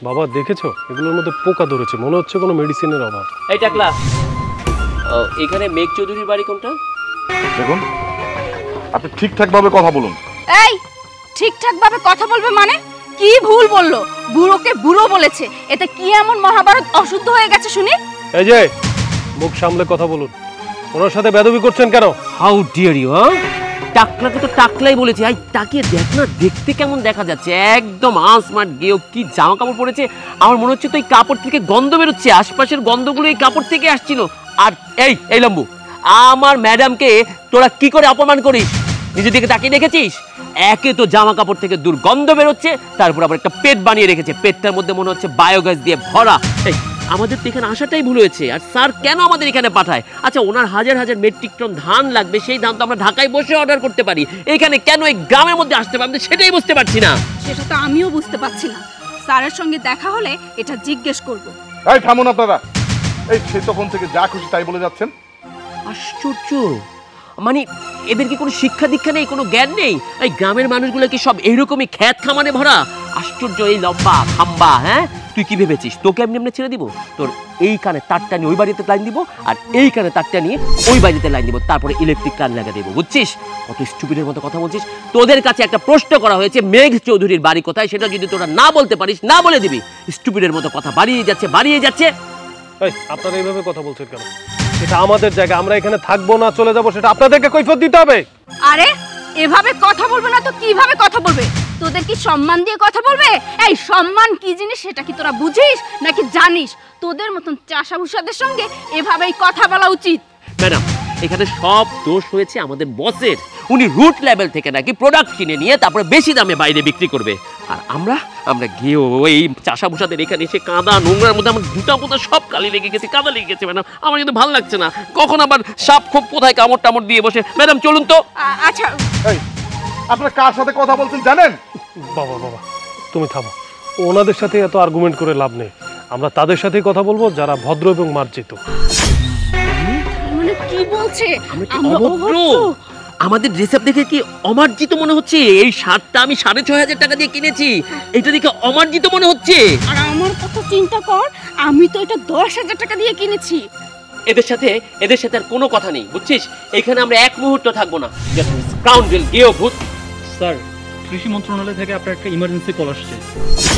বাবা দেখেছো এগুলোর মধ্যে পোকা ধরেছে, মনে হচ্ছে কোনো মেডিসিনের অভাব। এই টাকলা, এখানে মেঘ চৌধুরীর বাড়ি কোনটা? দেখুন আপনি ঠিকঠাক ভাবে কথা বলুন। এই ঠিকঠাক ভাবে কথা বলবে মানে? কি ভুল বললো? বুড়োকে বুড়ো বলেছে, এতে কি এমন মহাভারত অশুদ্ধ হয়ে গেছে শুনি? এই যে মুখ সামলে কথা বলুন, ওনার সাথে বেদবি করছেন কেন? How deer you! টাকলাকে তো টাকলাই বলেছি। আই তাকিয়ে দেখ না, দেখতে কেমন দেখা যাচ্ছে, একদম আনস্মার্ট গেও। কি জামা কাপড় পরেছে, আমার মনে হচ্ছে তো এই কাপড় থেকে গন্ধ বেরোচ্ছে, আশপাশের গন্ধগুলো এই কাপড় থেকে আসছিল। আর এই লম্বু, আমার ম্যাডামকে তোরা কি করে অপমান করিস? নিজের দিকে তাকিয়ে দেখেছিস? একে তো জামা কাপড় থেকে দুর্গন্ধ বেরোচ্ছে, তারপর আবার একটা পেট বানিয়ে রেখেছে, পেটটার মধ্যে মনে হচ্ছে বায়োগ্যাস দিয়ে ভরা। এই আমাদের তো এখানে আসাটাই ভুল হয়েছে। আর স্যার কেন আমাদের এখানে পাঠায়? আচ্ছা, ওনার হাজার হাজার মেট্রিক টন ধান লাগবে, সেই ধান তো আমরা ঢাকায় বসে অর্ডার করতে পারি, এখানে কেন এই গ্রামের মধ্যে আসতে পারবে সেটাই বুঝতে পারছি না। সেটা তো আমিও বুঝতে পারছি না। স্যারের সঙ্গে দেখা হলে এটা জিজ্ঞেস করব। এই থামুন আপনারা, এই সে তখন থেকে যা খুশি তাই বলে যাচ্ছেন। আশ্চর্য, মানে এদের কি কোনো শিক্ষা দীক্ষা নেই, কোনো জ্ঞান নেই? এই গ্রামের মানুষগুলো কি সব এইরকমই খ্যাত খামানে ভরা? আশ্চর্য, এই লম্বা খাম্বা। হ্যাঁ, তুই কি ভেবেছিস তোকে এমনি এমনি ছেড়ে দিব? তোর এই কানে তারটা নিয়ে ওই বাড়িতে লাইন দিব, আর এই কানে তারটা নিয়ে ওই বাড়িতে লাইন দিব, তারপরে ইলেকট্রিক কান লাগা দেবো, বুঝছিস? কত স্টুপিডের মতো কথা বলছিস। তোদের কাছে একটা প্রশ্ন করা হয়েছে, মেঘ চৌধুরীর বাড়ি কোথায়, সেটা যদি তোরা না বলতে পারিস, না বলে দিবি, স্টুপিডের মতো কথা বাড়িয়ে যাচ্ছে বাড়িয়ে যাচ্ছে। এই আপনারা এইভাবে কথা বলছেন কেন? এটা আমাদের জায়গা, আমরা এখানে থাকবো না চলে যাবো, সেটা আপনাদেরকে কৈফিয়ত দিতে হবে। আরে এভাবে কথা বলবে না তো কিভাবে কথা বলবে? তোদের কি সম্মান দিয়ে কথা বলবে? এই সম্মান কি জিনিস সেটা কি তোরা বুঝিস নাকি জানিস? তোদের মতন চাষাভুষাদের সঙ্গে এভাবেই কথা বলা উচিত। ম্যাডাম, এখানে সব দোষ হয়েছে আমাদের বসের। উনি রুট লেভেল থেকে নাকি প্রোডাক্ট কিনে নিয়ে তারপরে বেশি দামে বাইরে বিক্রি করবে, আর আমরা গিয়েও এই চাষাভুষাদের এখানে এসে কাদা নোংরার মধ্যে আমার জুতা পোতা সব কালি লেগে গেছে, কাদা লেগে গেছে। ম্যাডাম, আমার কিন্তু ভালো লাগছে না। কখন আবার সাপ খোপ কোথায় কামড় টামড় দিয়ে বসে। ম্যাডাম চলুন তো। আচ্ছা, এই আপনারা কার সাথে কথা বলছেন জানেন? বাবা বাবা তুমি থামো, ওনাদের সাথে এত আর্গুমেন্ট করে লাভ নেই। আমরা তাদের সাথেই কথা বলবো যারা ভদ্র এবং মার্জিত। মানে কি বলছে? আমরা অভদ্র? আমাদের ড্রেস আপ দেখে কি অমার্জিত মনে হচ্ছে? এই শার্টটা আমি 6,500 টাকা দিয়ে কিনেছি, এটা দেখে অমার্জিত মনে হচ্ছে? আর আমার কথা চিন্তা কর, আমি তো এটা 10,000 টাকা দিয়ে কিনেছি। এদের সাথে আর কোনো কথা নেই, বুঝছিস? এখানে আমরা এক মুহূর্ত থাকবো না। স্কাউন্ডেল গেও ভূত। স্যার, কৃষি মন্ত্রণালয় থেকে আপনার একটা ইমার্জেন্সি কল আসছে।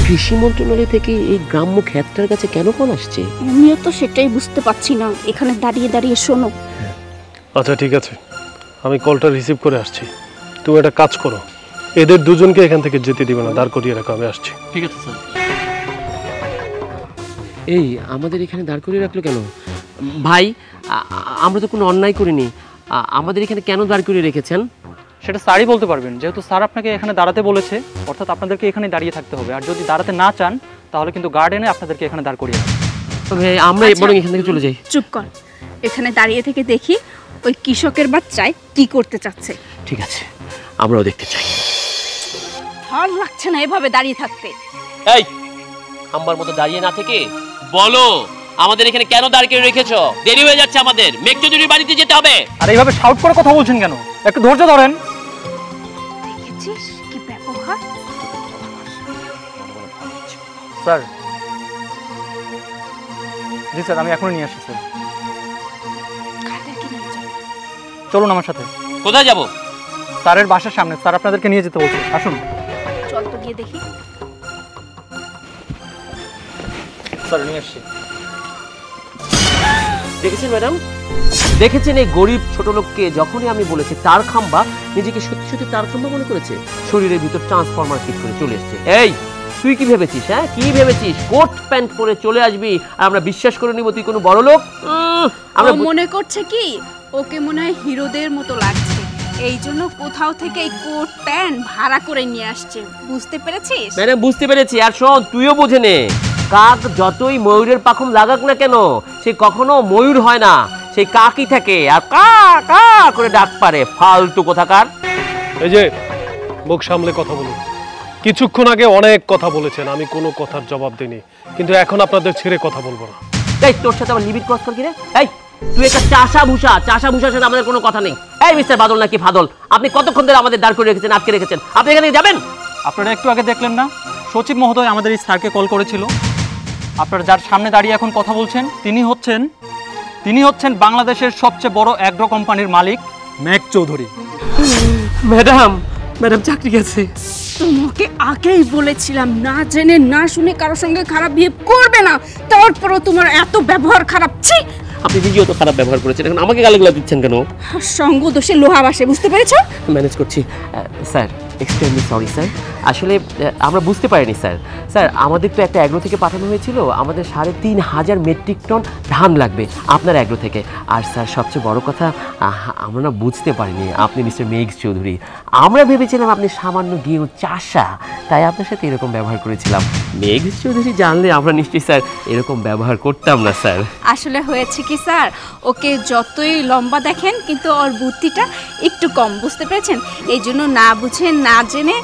কৃষি মন্ত্রণালয় থেকে এই গ্রাম্য ক্ষেত্রের কাছে কেন কল আসছে? আমিও তো সেটাই বুঝতে পারছি না। এখানে দাঁড়িয়ে দাঁড়িয়ে শোনো। আচ্ছা ঠিক আছে, আমি কলটা রিসিভ করে আসছি। তুমি একটা কাজ করো, এদের দুজনকে এখান থেকে যেতে দিবে না, দাঁড় করিয়ে রাখো, আমি আসছি। ঠিক আছে স্যার। এই আমাদের এখানে দাঁড় করিয়ে রাখলো কেন? ভাই, আমরা তো কোনো অন্যায় করিনি, আমাদের এখানে কেন দাঁড় করিয়ে রেখেছেন? সেটা স্যারই বলতে পারবেন, যেহেতু স্যার আপনাকে এখানে দাঁড়াতে বলেছে, অর্থাৎ আপনাদেরকে এখানে দাঁড়িয়ে থাকতে হবে। আর যদি দাঁড়াতে না চান তাহলে কিন্তু গার্ডেনে আপনাদেরকে এখানে দাঁড় করিয়ে রাখবে। তবে আমরা বরং এখান থেকে চলে যাই। চুপ কর, এখানে দাঁড়িয়ে থেকে দেখি ওই কৃষকের বাচ্চায় কি করতে চাচ্ছে। ঠিক আছে, আমরাও দেখতে চাই। ভালো লাগছে না এভাবে দাঁড়িয়ে থাকতে। এই আমার মতো দাঁড়িয়ে না থেকে বলো, আমাদের এখানে কেন দাঁড় করিয়ে রেখেছো? দেরি হয়ে যাচ্ছে, আমাদের মেঘ চৌধুরীর বাড়িতে যেতে হবে। আর এইভাবে শাউট করে কথা বলছেন কেন? একটু ধৈর্য ধরেন। দেখেছিস কি ব্যবহার? স্যার, জি স্যার, আমি এখনই নিয়ে আসছি স্যার। কাদেরকে নিয়ে যাও? চলুন আমার সাথে। কোথায় যাব? স্যারের বাসার সামনে, স্যার আপনাদেরকে নিয়ে যেতে বলছে, আসুন। চল তো গিয়ে দেখি। স্যার নিয়ে আসছি। দেখেছেন ম্যাডাম, দেখেছেন এই গরিব ছোট লোককে যখনই আমি বলেছি তার খাম্বা, নিজেকে সত্যি সত্যি তার খাম্বা মনে করেছে, শরীরের ভিতর ট্রান্সফরমার ফিট করে চলে এসেছে। এই তুই কি ভেবেছিস? হ্যাঁ, কি ভেবেছিস কোট প্যান্ট পরে চলে আসবি আর আমরা বিশ্বাস করে নিব তুই কোনো বড় লোক? আমরা মনে করছে কি ওকে মনে হয় হিরোদের মতো লাগছে, এই জন্য কোথাও থেকে এই কোট প্যান্ট ভাড়া করে নিয়ে আসছে। বুঝতে পেরেছিস? ম্যাডাম বুঝতে পেরেছি। আর শোন, তুইও বুঝে নে, কাক যতই ময়ূরের পাখম লাগাক না কেন, সে কখনো ময়ূর হয় না, সেই কাকই থাকে আর কা কা করে ডাক পারে। ফালতু কোথাকার। এই যে মুখ সামলে কথা বলুন। কিছুক্ষণ আগে অনেক কথা বলেছেন, আমি কোনো কথার জবাব দিইনি, কিন্তু এখন আপনাদের ছেড়ে কথা বলবো না। এই তোর সাথে আমার লিমিট ক্রস কর কি রে? এই তুই একটা চাষাভূষার সাথে আমাদের কোনো কথা নেই। এই মিস্টার বাদল নাকি ফাদল, আপনি কতক্ষণ ধরে আমাদের দাঁড় করে রেখেছেন, আটকে রেখেছেন? আপনি এখানে যাবেন? আপনারা একটু আগে দেখলেন না সচিব মহোদয় আমাদের এই স্যারকে কল করেছিল। আপনারা যার সামনে দাঁড়িয়ে এখন কথা বলছেন তিনি হচ্ছেন বাংলাদেশের সবচেয়ে বড় অ্যাগ্রো কোম্পানির মালিক মেঘ চৌধুরী। ম্যাডাম চাকরি গেছে। তোমাকে আগেই বলেছিলাম না জেনে না শুনে কারোর সঙ্গে খারাপ বিহেভ করবে না, তারপরও তোমার এত ব্যবহার খারাপ। ছি, আপনি নিজেও তো খারাপ ব্যবহার করেছেন, এখন আমাকে গালিগুলো দিচ্ছেন কেন? সঙ্গ দোষে লোহা বাসে, বুঝতে পেরেছো? ম্যানেজ করছি স্যার। এক্সট্রিমলি সরি স্যার, আসলে আমরা বুঝতে পারিনি স্যার। আমাদের তো একটা অ্যাগ্রো থেকে পাঠানো হয়েছিল, আমাদের 3,500 মেট্রিক টন ধান লাগবে আপনার অ্যাগ্রো থেকে। আর স্যার সবচেয়ে বড় কথা, আমরা না বুঝতে পারিনি আপনি মিস্টার মেঘ চৌধুরী। আমরা ভেবেছিলাম আপনি সামান্য গিয়ে চাষা, তাই আপনার সাথে এরকম ব্যবহার করেছিলাম। মেঘ চৌধুরী জানলে আমরা নিশ্চয়ই স্যার এরকম ব্যবহার করতাম না স্যার। আসলে হয়েছে কি স্যার, ওকে যতই লম্বা দেখেন কিন্তু ওর বুদ্ধিটা একটু কম, বুঝতে পেরেছেন? এই জন্য না বুঝে না জেনে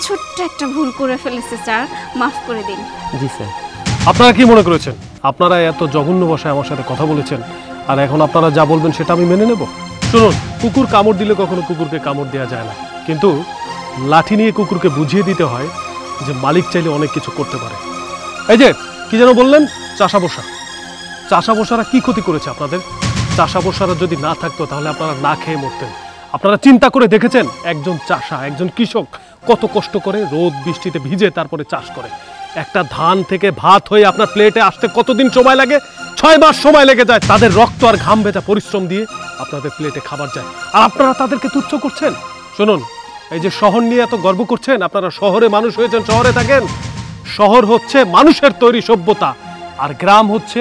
ছোট্ট একটা ভুল করে ফেলেছে স্যার, মাফ করে দিন। জি স্যার। আপনারা কি মনে করেছেন আপনারা এত জঘন্য ভাষায় আমার সাথে কথা বলেছেন, আর এখন আপনারা যা বলবেন সেটা আমি মেনে নেব? শুনুন, কুকুর কামড় দিলে কখনো কুকুরকে কামড় দেওয়া যায় না, কিন্তু লাঠি নিয়ে কুকুরকে বুঝিয়ে দিতে হয় যে মালিক চাইলে অনেক কিছু করতে পারে। এই যে কি যেন বললেন, চাষা বসারা কি ক্ষতি করেছে আপনাদের? চাষা বসারা যদি না থাকতো তাহলে আপনারা না খেয়ে মরতেন। আপনারা চিন্তা করে দেখেছেন একজন চাষা, একজন কৃষক কত কষ্ট করে রোদ বৃষ্টিতে ভিজে তারপরে চাষ করে? একটা ধান থেকে ভাত হয়ে আপনার প্লেটে আসতে কতদিন সময় লাগে? 6 মাস সময় লেগে যায়। তাদের রক্ত আর ঘাম ভেজা পরিশ্রম দিয়ে আপনাদের প্লেটে খাবার যায়, আর আপনারা তাদেরকে তুচ্ছ করছেন। শুনুন, এই যে শহর নিয়ে এত গর্ব করছেন, আপনারা শহরে মানুষ হয়েছেন, শহরে থাকেন। শহর হচ্ছে মানুষের তৈরি সভ্যতা, আর গ্রাম হচ্ছে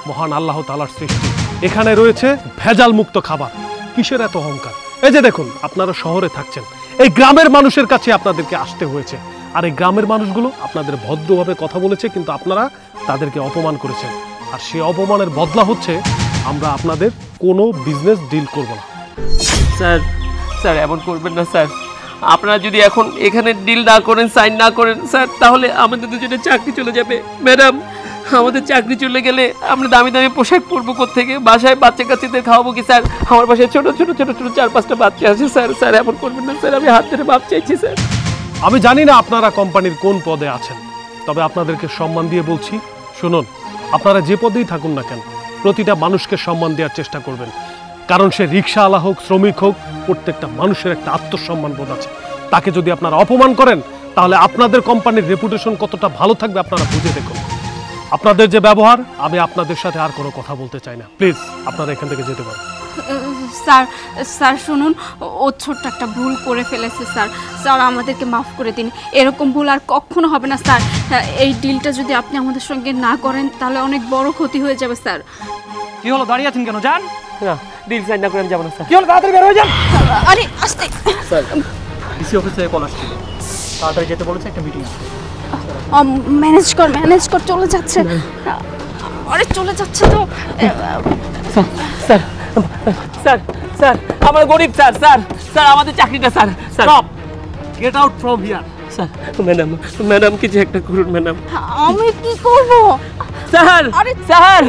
মহান আল্লাহ তাআলার সৃষ্টি। এখানে রয়েছে ভেজাল মুক্ত খাবার। কিসের এত অহংকার? এই যে দেখুন, আপনারা শহরে থাকছেন, এই গ্রামের মানুষের কাছে আপনাদেরকে আসতে হয়েছে, আর এই গ্রামের মানুষগুলো আপনাদের ভদ্রভাবে কথা বলেছে, কিন্তু আপনারা তাদেরকে অপমান করেছেন। আর সেই অপমানের বদলা হচ্ছে আমরা আপনাদের কোনো বিজনেস ডিল করব না। স্যার এমন করবেন না স্যার। আপনারা যদি এখন এখানে ডিল না করেন, সাইন না করেন স্যার, তাহলে আমাদের দুজনের চাকরি চলে যাবে। ম্যাডাম, আমাদের চাকরি চলে গেলে আমরা দামি দামি পোশাক পরবো কোত্থেকে? বাসায় বাচ্চা কাচ্চাদের খাওয়াবো কি স্যার? আমার বাসায় ছোট 4-5টা বাচ্চা আছে স্যার এমন করবেন না স্যার, আমি হাত ধরে মাপ চাইছি স্যার। আমি জানি না আপনারা কোম্পানির কোন পদে আছেন, তবে আপনাদেরকে সম্মান দিয়ে বলছি, শুনুন, আপনারা যে পদেই থাকুন না কেন, প্রতিটা মানুষকে সম্মান দেওয়ার চেষ্টা করবেন। কারণ সে রিক্সাওয়ালা হোক, শ্রমিক হোক, প্রত্যেকটা মানুষের একটা আত্মসম্মান বোধ আছে। তাকে যদি আপনারা অপমান করেন তাহলে আপনাদের কোম্পানির রেপুটেশন কতটা ভালো থাকবে আপনারা বুঝে দেখুন। আপনাদের যে ব্যবহার, আমি আপনাদের সাথে আর কোনো কথা বলতে চাই না। প্লিজ আপনারা এখান থেকে যেতে পারেন। স্যার শুনুন, ও ছোট্ট একটা ভুল করে ফেলেছে স্যার, আমাদেরকে মাফ করে দিন। এরকম ভুল আর কখনো হবে না স্যার। এই ডিলটা যদি আপনি আমাদের সঙ্গে না করেন তাহলে অনেক বড় ক্ষতি হয়ে যাবে স্যার। কি হলো, দাঁড়িয়ে আছেন কেন? যান। না, ডিল সাইন না করে আমি যাবো না স্যার। কি হলো, তাড়াতাড়ি বের হয়ে যান। আরে আস্তে স্যার, ডিসি অফিসে কল আসছিল, তাড়াতাড়ি যেতে বলেছে, একটা মিটিং আছে। ম্যানেজ কর, চলে যাচ্ছে। আরে চলে যাচ্ছে তো। স্যার আমরা গরিব স্যার আমাদের চাকরিটা sir. Get out from here. Sir madam কিছু একটা করুন ম্যাডাম। আমি কি করব? স্যার আরে স্যার